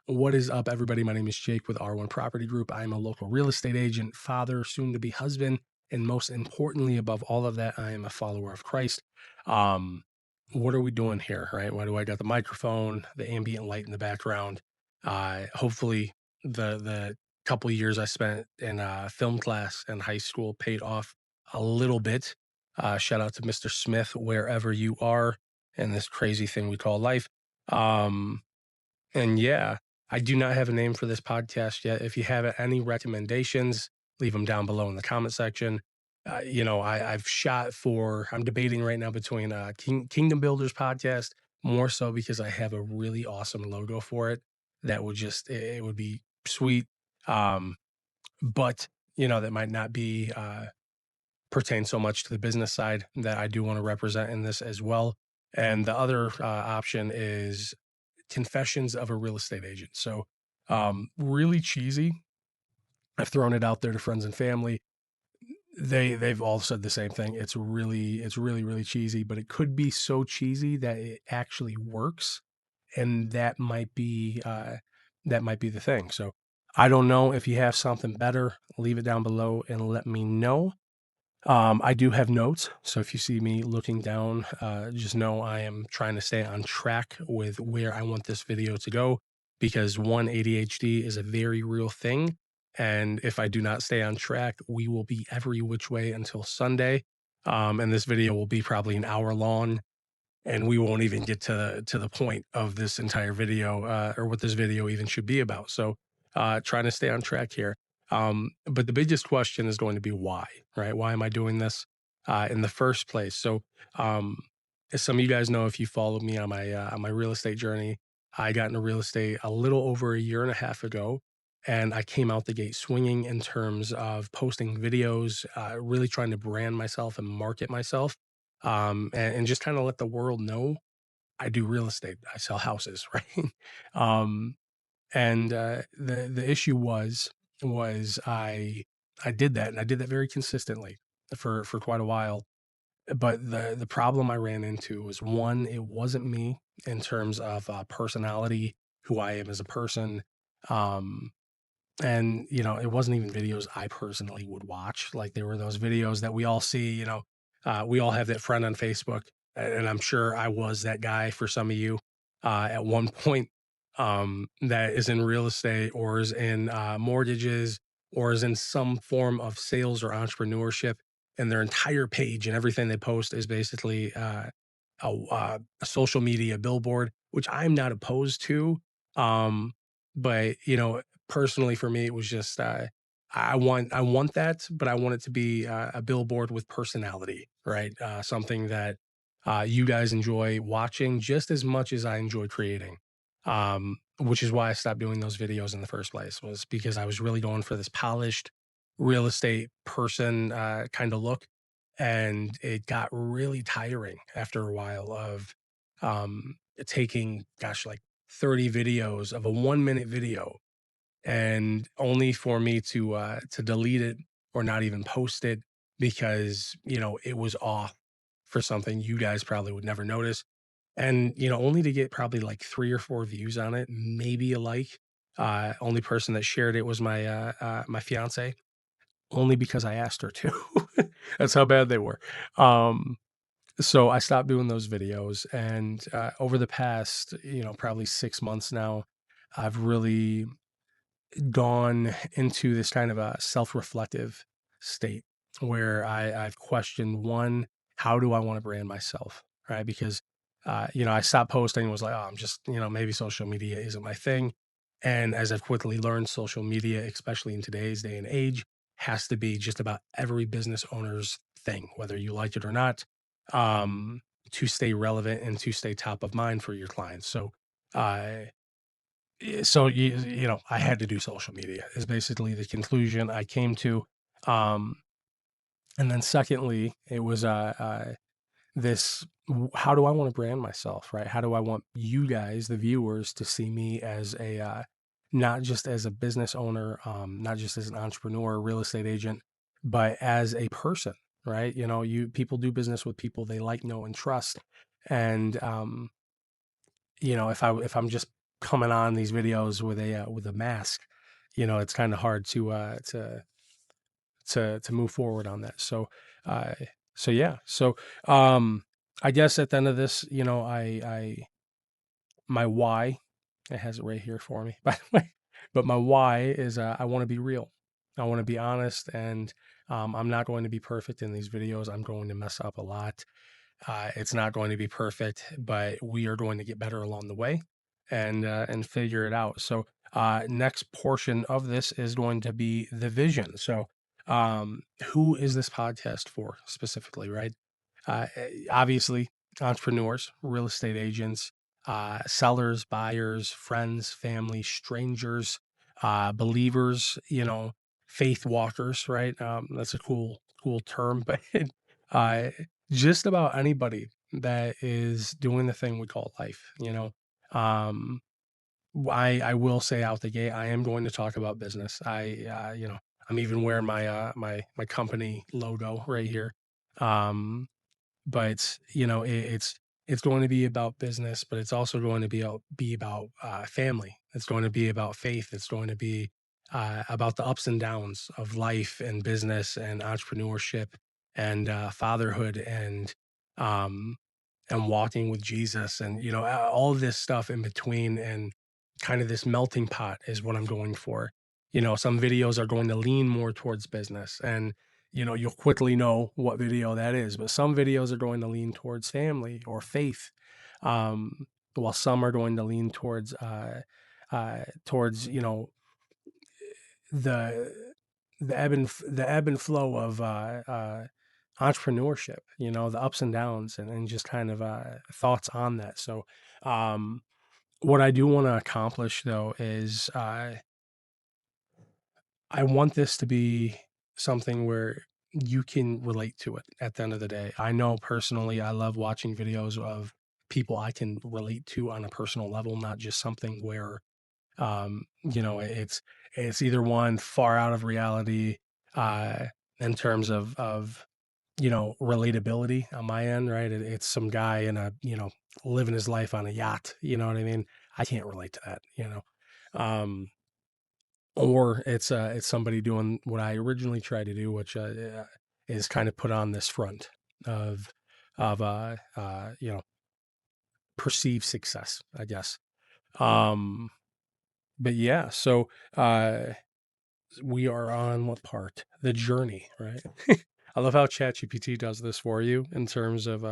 What is up, everybody? My name is Jake with R1 Property Group. I'm a local real estate agent, father, soon to be husband, and most importantly, above all of that, I am a follower of Christ. Um, what are we doing here, right? Why do I got the microphone, the ambient light in the background? Hopefully, the couple years I spent in film class in high school paid off a little bit. Shout out to Mr. Smith, wherever you are in this crazy thing we call life. Um, and yeah, I do not have a name for this podcast yet. If you have any recommendations, leave them down below in the comment section. I've shot for, I'm debating right now between Kingdom Builders podcast, more so because I have a really awesome logo for it that would just, it would be sweet. Um, but, that might not be pertain so much to the business side that I do want to represent in this as well. And the other option is Confessions of a Real Estate Agent. So, really cheesy. I've thrown it out there to friends and family. They've all said the same thing. It's really cheesy, but it could be so cheesy that it actually works, and that might be the thing. So, I don't know. If you have something better, leave it down below and let me know. I do have notes, so if you see me looking down, just know I am trying to stay on track with where I want this video to go, because one, ADHD is a very real thing, and if I do not stay on track, we will be every which way until Sunday. And this video will be probably an hour long, and we won't even get to the point of this entire video, or what this video even should be about. So, trying to stay on track here. But the biggest question is going to be why, right? Why am I doing this in the first place? So, um, as some of you guys know, if you followed me on my real estate journey, I got into real estate a little over a year and a half ago, and I came out the gate swinging in terms of posting videos, really trying to brand myself and market myself, and just kind of let the world know I do real estate. I sell houses, right? um, and the issue was I did that, and I did that very consistently for quite a while. But the problem I ran into was, one, it wasn't me in terms of personality, who I am as a person. Um, and it wasn't even videos I personally would watch. Like, there were those videos that we all see. We all have that friend on Facebook, and I'm sure I was that guy for some of you at one point, that is in real estate, or is in mortgages, or is in some form of sales or entrepreneurship, and their entire page and everything they post is basically a social media billboard, which I'm not opposed to. Um, but personally, for me, it was just I want that, but I want it to be a billboard with personality, right? Something that you guys enjoy watching just as much as I enjoy creating. Which is why I stopped doing those videos in the first place, was because I was really going for this polished real estate person kind of look, and it got really tiring after a while of taking, gosh, like 30 videos of a 1 minute video, and only for me to delete it or not even post it, because it was off for something you guys probably would never notice, and only to get probably like 3 or 4 views on it, maybe a like. Only person that shared it was my fiance, only because I asked her to. That's how bad they were. um so I stopped doing those videos, and over the past, probably 6 months now, I've really gone into this kind of a self-reflective state, where I've questioned, one, how do I want to brand myself, right? Because I stopped posting and was like, oh, I'm just, maybe social media isn't my thing. And as I've quickly learned, social media, especially in today's day and age, has to be just about every business owner's thing, whether you like it or not, um, to stay relevant and to stay top of mind for your clients. So, uh, so I had to do social media, is basically the conclusion I came to. Um, and then secondly, it was how do I want to brand myself, right? How do I want you guys, the viewers, to see me as a not just as a business owner, not just as an entrepreneur, real estate agent, but as a person, right? You people do business with people they like, know, and trust. And if I'm just coming on these videos with a mask, it's kind of hard to move forward on that. Uh, so yeah. Um, I guess at the end of this, my why, it has it right here for me, by the way. But my why is I want to be real. I want to be honest, and I'm not going to be perfect in these videos. I'm going to mess up a lot. It's not going to be perfect, but we are going to get better along the way and figure it out. So next portion of this is going to be the vision. So who is this podcast for specifically, right? Obviously, entrepreneurs, real estate agents, sellers, buyers, friends, family, strangers, believers, faith walkers, right? That's a cool term, but uh, just about anybody that is doing the thing we call life, Um, I will say out the gate, I am going to talk about business. I'm even wearing my company logo right here. Um, but it's going to be about business, but it's also going to be about family. It's going to be about faith. It's going to be about the ups and downs of life and business and entrepreneurship and fatherhood um, and walking with Jesus and all of this stuff in between and kind of this melting pot is what I'm going for. Some videos are going to lean more towards business and you'll quickly know what video that is, but some videos are going to lean towards family or faith. Um while some are going to lean towards the the ebb and flow of entrepreneurship, the ups and downs and just kind of thoughts on that. So um what I do want to accomplish though is I want this to be something where you can relate to it at the end of the day. I know personally I love watching videos of people I can relate to on a personal level, not just something where it's either one far out of reality uh in terms of relatability on my end, right? It's some guy in a, living his life on a yacht, you know what I mean? I can't relate to that. Um or it's somebody doing what I originally tried to do, which is kind of put on this front of perceived success, I guess. Um but yeah, so we are on what part? The journey, right? I love how ChatGPT does this for you in terms of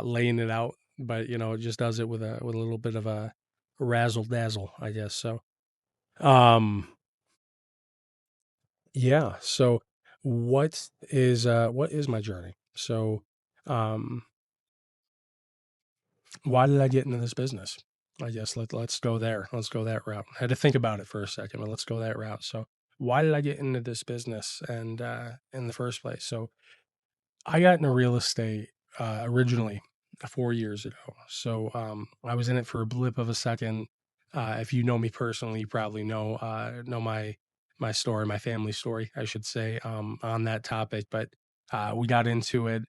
laying it out, but it just does it with a little bit of a razzle dazzle, I guess. So um yeah, so what is my journey? So um why did I get into this business? I guess let's go there. Let's go that route. I had to think about it for a second, but let's go that route. So why did I get into this business and in the first place? So I got into real estate originally 4 years ago. So I was in it for a blip of a second. If you know me personally, you probably know my story, my family story, I should say, on that topic. But we got into it.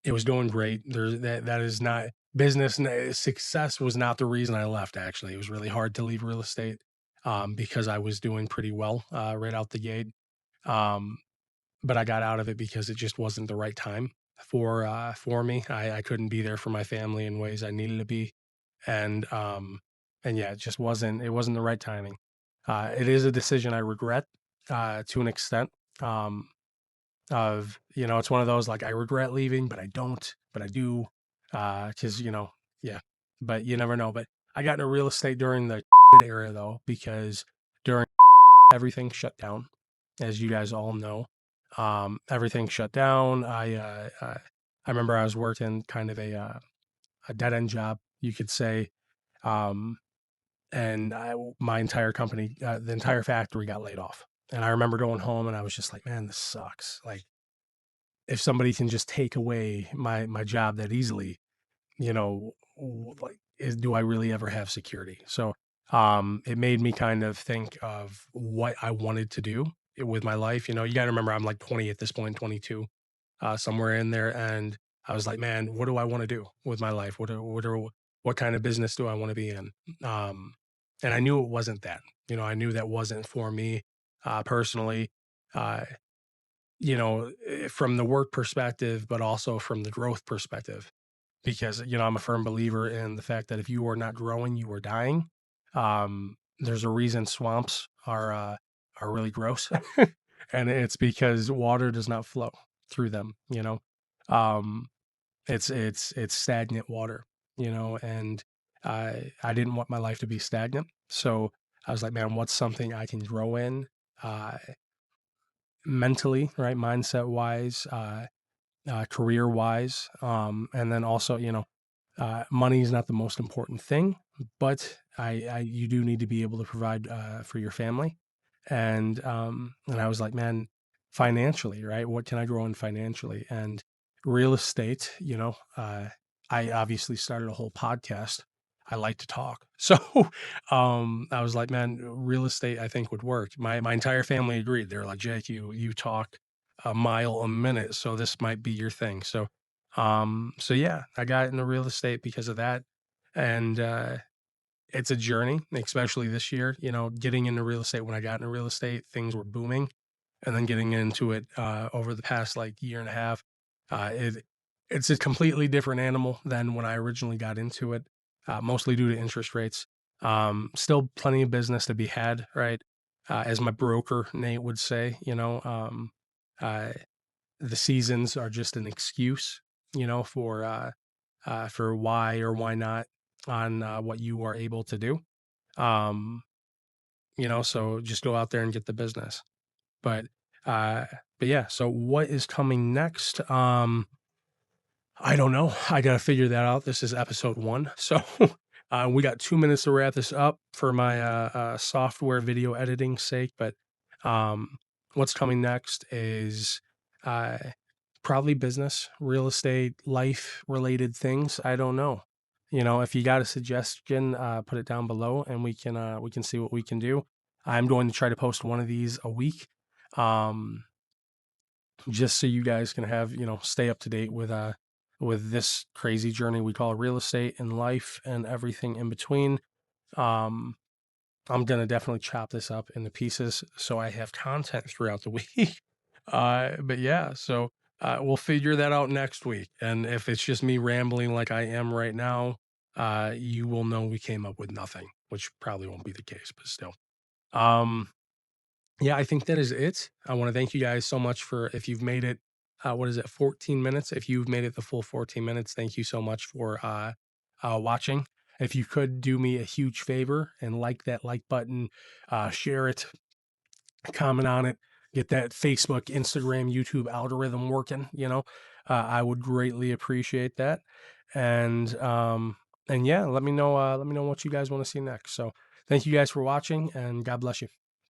It was going great. That is not business success was not the reason I left. Actually, it was really hard to leave real estate because I was doing pretty well right out the gate. Um, but I got out of it because it just wasn't the right time for me. I couldn't be there for my family in ways I needed to be, and and yeah, it wasn't the right timing. It is a decision I regret to an extent. Um, of it's one of those like I regret leaving, but I don't, but I do, because yeah, but you never know. But I got into real estate during the era though, because during everything shut down, as you guys all know. Everything shut down. I remember I was working kind of a dead end job, you could say, um, and my entire company, the entire factory got laid off. And I remember going home and I was just like, man, this sucks. Like, if somebody can just take away my job that easily, like, do I really ever have security? So it made me kind of think of what I wanted to do with my life. You got to remember I'm like 20 at this point, 22, somewhere in there, and I was like, man, what do I want to do with my life? What kind of business do I want to be in? And I knew it wasn't that. I knew that wasn't for me personally. Uh, from the work perspective, but also from the growth perspective, because I'm a firm believer in the fact that if you are not growing, you are dying. There's a reason swamps are really gross, and it's because water does not flow through them. Um, it's stagnant water. And I didn't want my life to be stagnant, so I was like, man, what's something I can grow in, uh, mentally, right, mindset wise, career wise, and then also, money is not the most important thing, but you do need to be able to provide for your family, and I was like, man, financially, right? What can I grow in financially? And real estate, I obviously started a whole podcast. I like to talk, so I was like, man, real estate I think would work. My entire family agreed. They're like, Jake, you talk a mile a minute, so this might be your thing. So yeah, I got into real estate because of that. And it's a journey, especially this year, getting into real estate. When I got into real estate, things were booming. And then getting into it over the past like year and a half, it's a completely different animal than when I originally got into it, mostly due to interest rates. Still plenty of business to be had, right? As my broker Nate would say, uh, the seasons are just an excuse, for why or why not on what you are able to do. Um, so just go out there and get the business. But uh, but yeah, so what is coming next? I don't know. I gotta figure that out. This is episode one, so we got 2 minutes to wrap this up for my software video editing sake. But um, what's coming next is uh, probably business, real estate, life related things. I don't know. If you got a suggestion, put it down below, and we can see what we can do. I'm going to try to post one of these a week. Um, just so you guys can have, stay up to date with this crazy journey we call real estate and life and everything in between. Um, I'm gonna definitely chop this up into pieces so I have content throughout the week. But yeah, so we'll figure that out next week. And if it's just me rambling like I am right now, you will know we came up with nothing, which probably won't be the case, but still. Um, yeah, I think that is it. I want to thank you guys so much for if you've made it, what is it, 14 minutes? If you've made it the full 14 minutes, thank you so much for watching. If you could do me a huge favor and like that like button, share it, comment on it, get that Facebook, Instagram, YouTube algorithm working, I would greatly appreciate that. And and yeah, let me know what you guys want to see next. So thank you guys for watching, and God bless you.